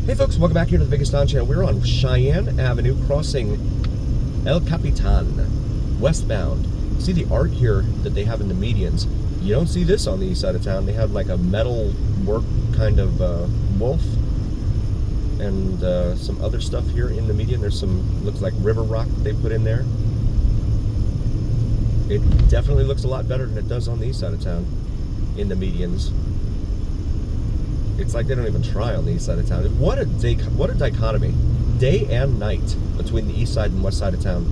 Hey folks, welcome back here to the Vegas Don channel. We're on Cheyenne Avenue crossing El Capitan, westbound. See the art here that they have in the medians? You don't see this on the east side of town. They have like a metal work kind of wolf and some other stuff here in the median. There's some, looks like river rock that they put in there. It definitely looks a lot better than it does on the east side of town in the medians. It's like they don't even try on the east side of town. What a dichotomy, day and night between the east side and west side of town.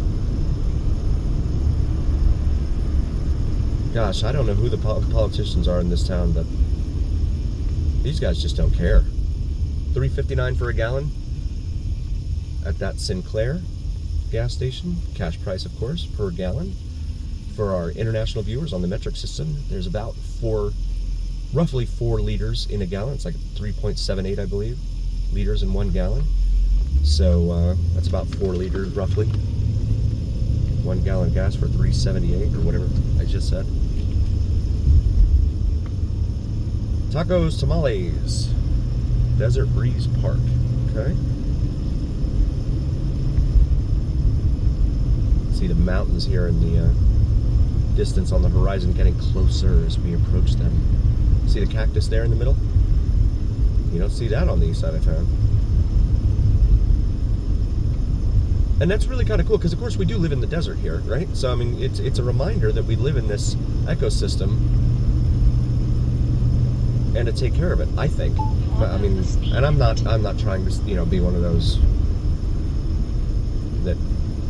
Gosh, I don't know who the politicians are in this town, but these guys just don't care. $3.59 for a gallon at that Sinclair gas station. Cash price, of course, per gallon. For our international viewers on the metric system, there's about roughly 4 liters in a gallon. It's like 3.78, I believe, liters in 1 gallon. So that's about 4 liters roughly. 1 gallon gas for $3.78 or whatever I just said. Tacos, tamales, Desert Breeze Park. Okay. See the mountains here in the distance on the horizon getting closer as we approach them. See the cactus there in the middle? You don't see that on the east side of town. And that's really kind of cool because, of course, we do live in the desert here, right? So, I mean, it's a reminder that we live in this ecosystem and to take care of it, I think. I mean, and I'm not trying to, be one of those that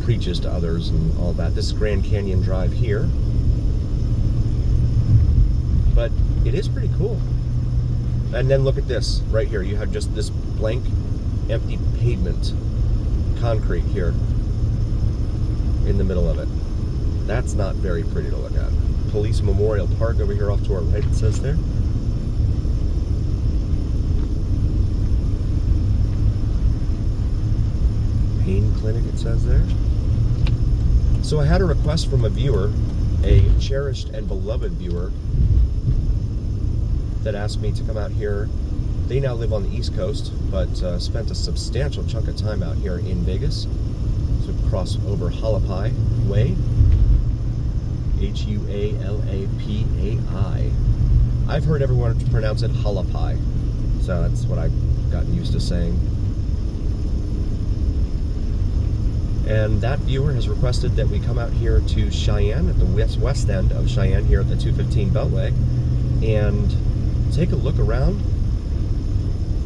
preaches to others and all that. This is Grand Canyon Drive here. But it is pretty cool. And then look at this right here. You have just this blank, empty pavement, concrete here in the middle of it. That's not very pretty to look at. Police Memorial Park over here off to our right, it says there. Pain clinic, it says there. So I had a request from a viewer, a cherished and beloved viewer, that asked me to come out here. They now live on the East Coast, but spent a substantial chunk of time out here in Vegas. So cross over Hualapai Way. Hualapai. I've heard everyone pronounce it Hualapai, so that's what I've gotten used to saying. And that viewer has requested that we come out here to Cheyenne, at the west end of Cheyenne, here at the 215 Beltway, and take a look around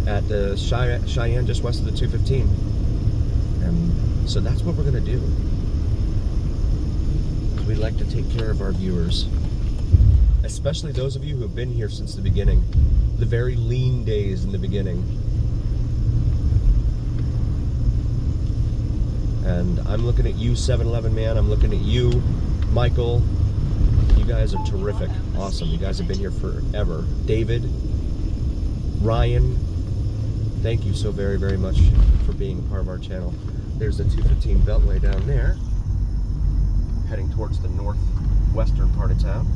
at the Cheyenne just west of the 215. And so that's what we're going to do. We'd like to take care of our viewers, especially those of you who have been here since the beginning, the very lean days in the beginning. And I'm looking at you, 7-Eleven man. I'm looking at you, Michael. You guys are terrific. Awesome. You guys have been here forever. David, Ryan, thank you so very, very much for being a part of our channel. There's the 215 Beltway down there, heading towards the northwestern part of town.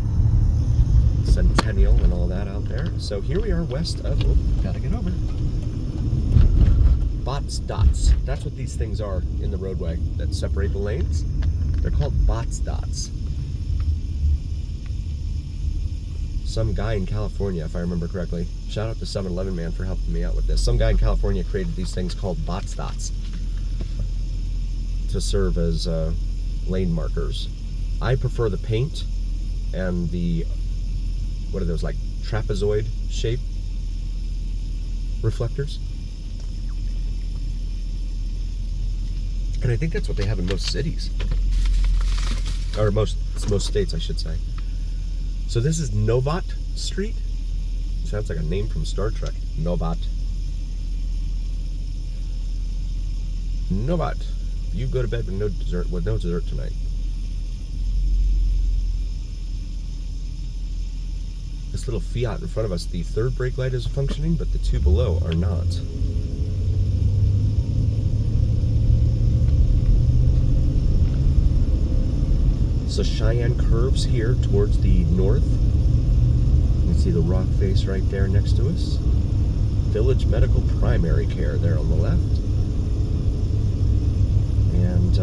Centennial and all that out there. So here we are west of, gotta get over. Bots dots. That's what these things are in the roadway that separate the lanes. They're called bots dots. Some guy in California, if I remember correctly. Shout out to 7-Eleven man for helping me out with this. Some guy in California created these things called bots dots to serve as lane markers. I prefer the paint and the, what are those, like trapezoid shape reflectors? And I think that's what they have in most cities. Or most states, I should say. So this is Novat Street. Sounds like a name from Star Trek. Novat. Novat. You go to bed with no dessert tonight. This little Fiat in front of us, the third brake light is functioning, but the two below are not. So Cheyenne curves here towards the north. You can see the rock face right there next to us. Village Medical Primary Care there on the left. And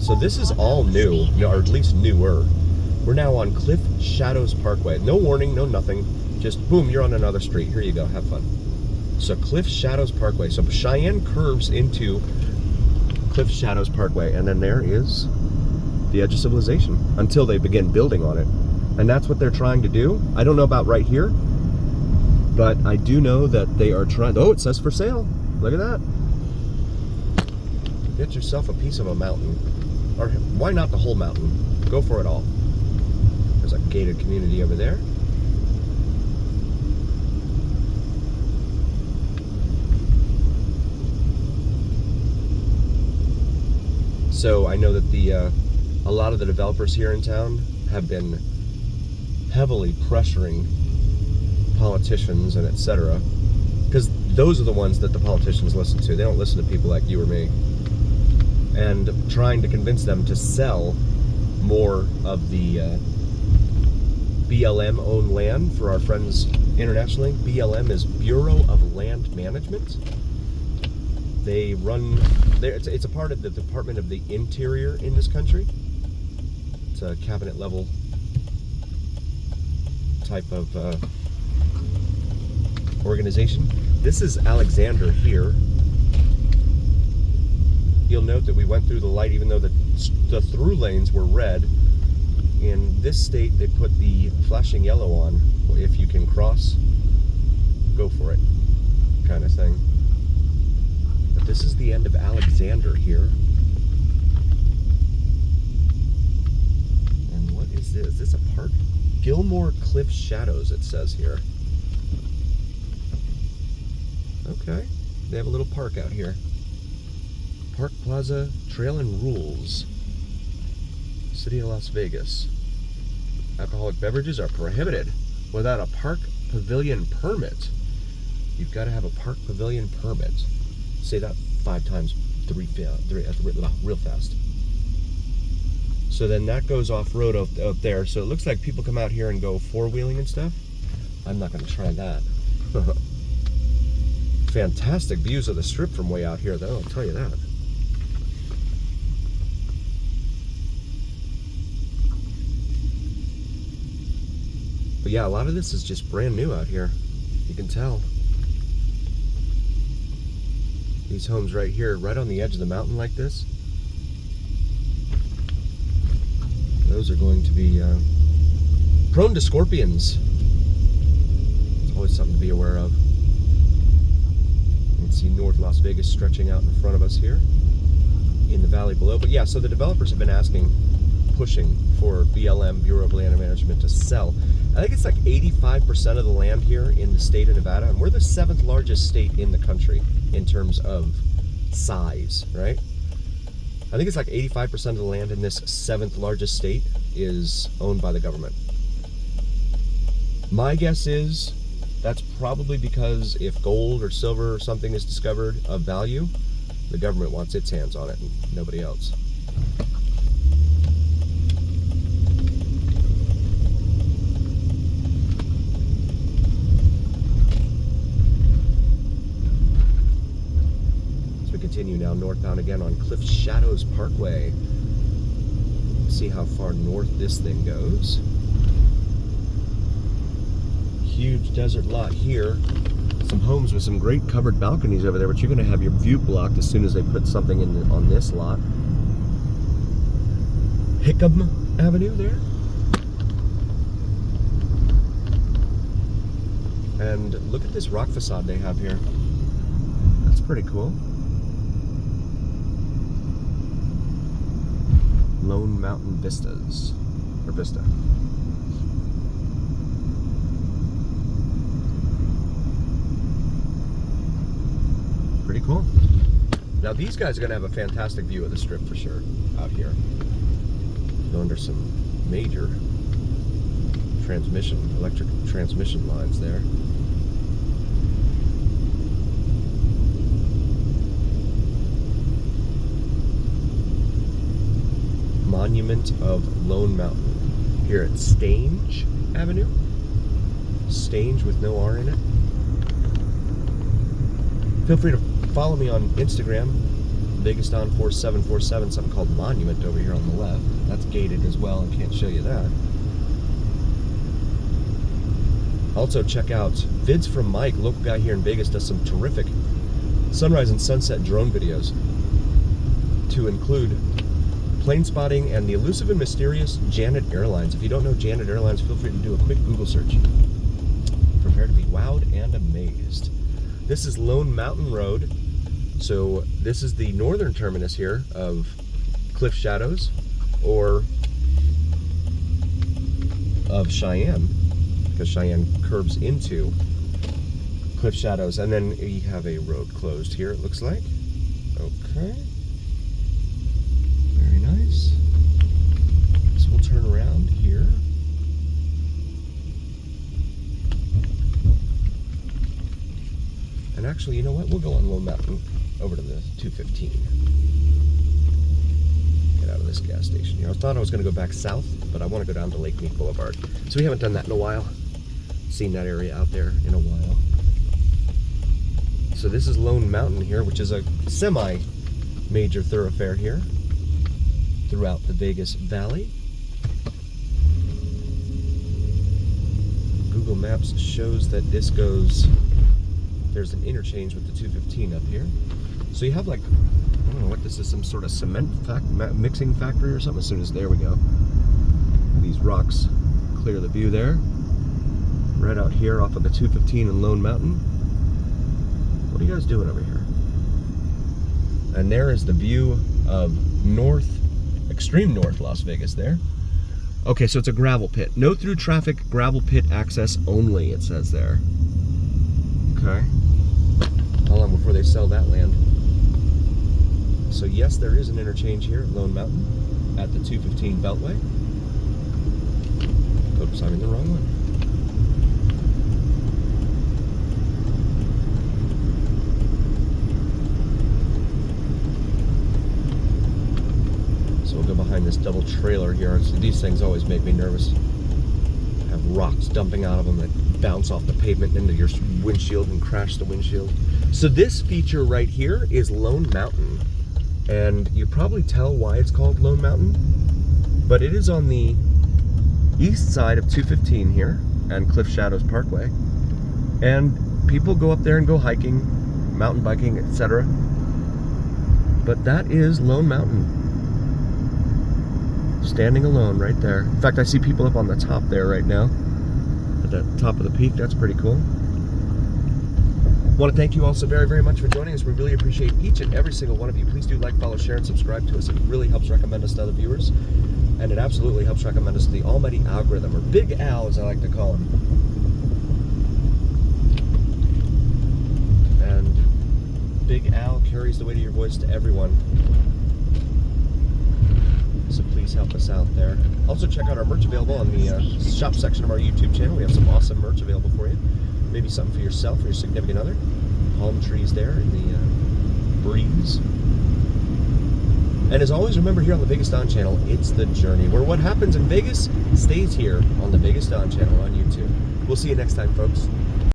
so this is all new, or at least newer. We're now on Cliff Shadows Parkway. No warning, no nothing. Just boom, you're on another street. Here you go, have fun. So Cliff Shadows Parkway. So Cheyenne curves into Cliff Shadows Parkway, and then there is the edge of civilization until they begin building on it. And that's what they're trying to do. I don't know about right here, but I do know that they are trying. Oh, it says for sale. Look at that. Get yourself a piece of a mountain. Or why not the whole mountain? Go for it all. There's a gated community over there. So I know that a lot of the developers here in town have been heavily pressuring politicians and etc. Because those are the ones that the politicians listen to. They don't listen to people like you or me. And trying to convince them to sell more of the BLM-owned land for our friends internationally. BLM is Bureau of Land Management. They run, it's a part of the Department of the Interior in this country. It's a cabinet level type of organization. This is Alexander here. You'll note that we went through the light even though the through lanes were red. In this state, they put the flashing yellow on. If you can cross, go for it, kind of thing. But this is the end of Alexander here. And what is this? Is this a park? Gilmore Cliff Shadows, it says here. Okay, they have a little park out here. Park Plaza Trail and Rules. City of Las Vegas. Alcoholic beverages are prohibited without a park pavilion permit. You've got to have a park pavilion permit. Say that 5 times, real fast. So then that goes off-road out there. So it looks like people come out here and go four-wheeling and stuff. I'm not going to try that. Fantastic views of the strip from way out here, though, I'll tell you that. But yeah, a lot of this is just brand new out here. You can tell. These homes right here, right on the edge of the mountain like this, those are going to be prone to scorpions. It's always something to be aware of. You can see North Las Vegas stretching out in front of us here in the valley below. But yeah, so the developers have been pushing for BLM, Bureau of Land Management, to sell. I think it's like 85% of the land here in the state of Nevada, and we're the 7th largest state in the country in terms of size, right? I think it's like 85% of the land in this 7th largest state is owned by the government. My guess is that's probably because if gold or silver or something is discovered of value, the government wants its hands on it and nobody else. Continue now northbound again on Cliff Shadows Parkway. See how far north this thing goes. Huge desert lot here. Some homes with some great covered balconies over there, but you're going to have your view blocked as soon as they put something in on this lot. Hickam Avenue there. And look at this rock facade they have here. That's pretty cool. Lone Mountain Vistas, or Vista. Pretty cool. Now these guys are going to have a fantastic view of the strip for sure out here. Go under some major electric transmission lines there. Monument of Lone Mountain here at Stange Avenue. Stange with no R in it. Feel free to follow me on Instagram, VegasDon4747, something called Monument over here on the left. That's gated as well, and can't show you that. Also check out vids from Mike, local guy here in Vegas, does some terrific sunrise and sunset drone videos to include plane spotting and the elusive and mysterious Janet Airlines. If you don't know Janet Airlines, feel free to do a quick Google search. Prepare to be wowed and amazed. This is Lone Mountain Road. So this is the northern terminus here of Cliff Shadows, or of Cheyenne, because Cheyenne curves into Cliff Shadows. And then we have a road closed here, it looks like. Okay. Very nice. So we'll turn around here. And actually, you know what? We'll go on Lone Mountain over to the 215. Get out of this gas station here. I thought I was going to go back south, but I want to go down to Lake Mead Boulevard. So we haven't done that in a while. Seen that area out there in a while. So this is Lone Mountain here, which is a semi-major thoroughfare here throughout the Vegas Valley. Google Maps shows that this goes, there's an interchange with the 215 up here. So you have like, I don't know what this is, some sort of cement mixing factory or something. As soon as, there we go. These rocks clear the view there. Right out here off of the 215 in Lone Mountain. What are you guys doing over here? And there is the view of extreme north Las Vegas there. Okay, so it's a gravel pit. No through traffic, gravel pit access only, it says there. Okay. How long before they sell that land? So yes, there is an interchange here at Lone Mountain at the 215 Beltway. Oops, I'm in the wrong one. So we'll go behind this double trailer here. So these things always make me nervous. Have rocks dumping out of them that bounce off the pavement into your windshield and crash the windshield. So this feature right here is Lone Mountain. And you probably tell why it's called Lone Mountain, but it is on the east side of 215 here and Cliff Shadows Parkway. And people go up there and go hiking, mountain biking, etc. But that is Lone Mountain. Standing alone right there. In fact, I see people up on the top there right now. At the top of the peak, that's pretty cool. I want to thank you all so very, very much for joining us. We really appreciate each and every single one of you. Please do like, follow, share, and subscribe to us. It really helps recommend us to other viewers. And it absolutely helps recommend us to the almighty algorithm, or Big Al as I like to call him. And Big Al carries the weight of your voice to everyone. So please help us out there. Also check out our merch available on the shop section of our YouTube channel. We have some awesome merch available for you. Maybe something for yourself or your significant other. Palm trees there in the breeze. And as always, remember here on the Vegas Don channel, it's the journey, where what happens in Vegas stays here on the Vegas Don channel on YouTube. We'll see you next time, folks.